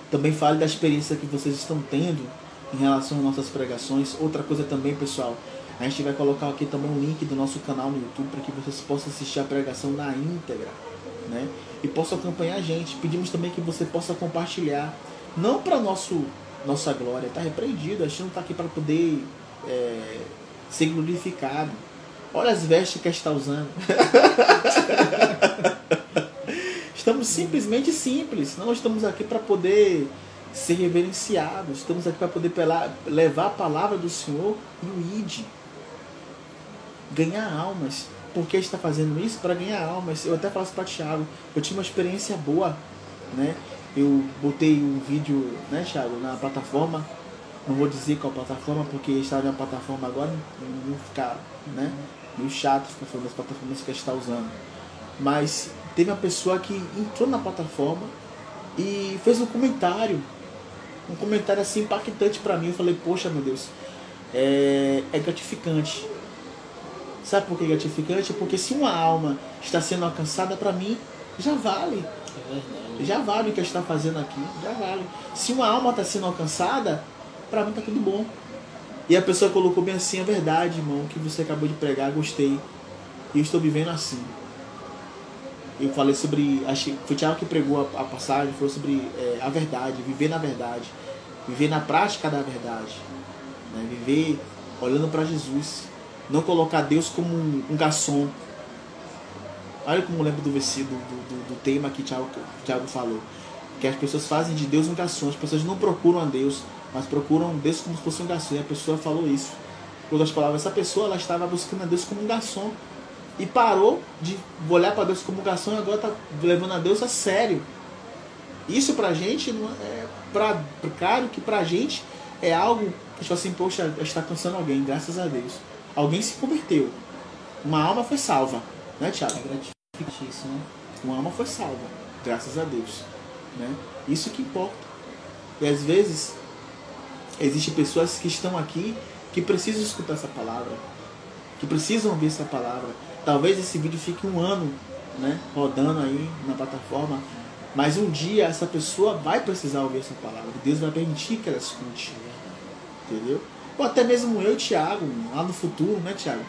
Também fale da experiência que vocês estão tendo em relação às nossas pregações. Outra coisa também, pessoal, a gente vai colocar aqui também um link do nosso canal no YouTube para que vocês possam assistir a pregação na íntegra, né? E possam acompanhar a gente. Pedimos também que você possa compartilhar, não para nossa glória, está repreendido, a gente não está aqui para poder ser glorificado. Olha as vestes que a gente está usando. Estamos simplesmente simples, não estamos aqui para poder ser reverenciados, estamos aqui para poder levar a palavra do Senhor e o ide. ganhar almas. Por que está fazendo isso? Para ganhar almas. Eu até falo isso para Thiago. Eu tive uma experiência boa, né? Eu botei um vídeo, né, Thiago, na plataforma. Não vou dizer qual plataforma, porque está na plataforma agora, não vou ficar, né, meio chato ficar falando das plataformas que a gente está usando. Mas teve uma pessoa que entrou na plataforma e fez um comentário assim impactante para mim. Eu falei, poxa, meu Deus, é gratificante. Sabe por que é gratificante? Porque se uma alma está sendo alcançada, para mim, já vale. Já vale o que a gente está fazendo aqui, já vale. Se uma alma está sendo alcançada, para mim está tudo bom. E a pessoa colocou bem assim, é verdade, irmão, que você acabou de pregar, gostei. E eu estou vivendo assim. Eu falei sobre, acho que foi o Thiago que pregou a passagem, falou sobre a verdade, viver na verdade, viver na prática da verdade, né? Viver olhando para Jesus, não colocar Deus como um garçom. Olha como eu lembro do versículo, do tema que o Thiago falou, que as pessoas fazem de Deus um garçom. As pessoas não procuram a Deus, mas procuram Deus como se fosse um garçom. E a pessoa falou isso. Por outras palavras, essa pessoa ela estava buscando a Deus como um garçom e parou de olhar para Deus como um garçom e agora está levando a Deus a sério. Isso pra gente não é claro que pra gente é algo que tipo assim, poxa, está alcançando alguém, graças a Deus. Alguém se converteu. Uma alma foi salva, né, Thiago? É gratificante isso, né? Uma alma foi salva, graças a Deus, né? Isso que importa. E às vezes existem pessoas que estão aqui que precisam escutar essa palavra, que precisam ouvir essa palavra. Talvez esse vídeo fique um ano, né, rodando aí na plataforma, mas um dia essa pessoa vai precisar ouvir essa palavra. Deus vai permitir que ela escute, entendeu? Ou até mesmo eu, Thiago, lá no futuro, né, Thiago?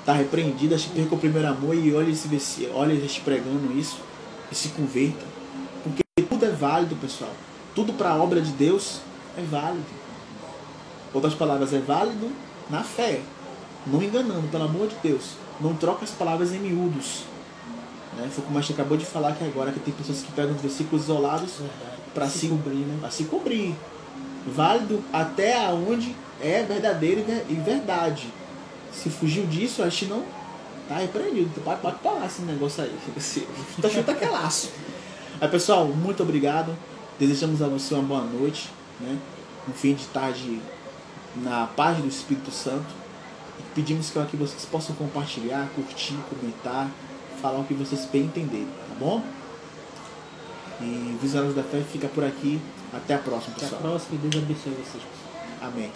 Tá repreendido, acho que perca o primeiro amor e olha a gente pregando isso e se converta. Porque tudo é válido, pessoal. Tudo para a obra de Deus é válido. Outras palavras, é válido na fé. Não enganando, pelo amor de Deus. Não troca as palavras em miúdos. Né? Foi como a gente acabou de falar aqui agora, que tem pessoas que pegam os versículos isolados para se cobrir, né? Para se cobrir. Válido até onde é verdadeiro e verdade. Se fugiu disso, a gente não tá repreendido. Pode parar esse negócio aí. Tá chuta que é laço. Aí, pessoal, muito obrigado. Desejamos a você uma boa noite, né? Um fim de tarde na paz do Espírito Santo. E pedimos que vocês possam compartilhar, curtir, comentar, falar o que vocês bem entenderem, tá bom? E Visionários da Fé fica por aqui. Até a próxima, pessoal. Até a próxima e Deus abençoe vocês. Amém.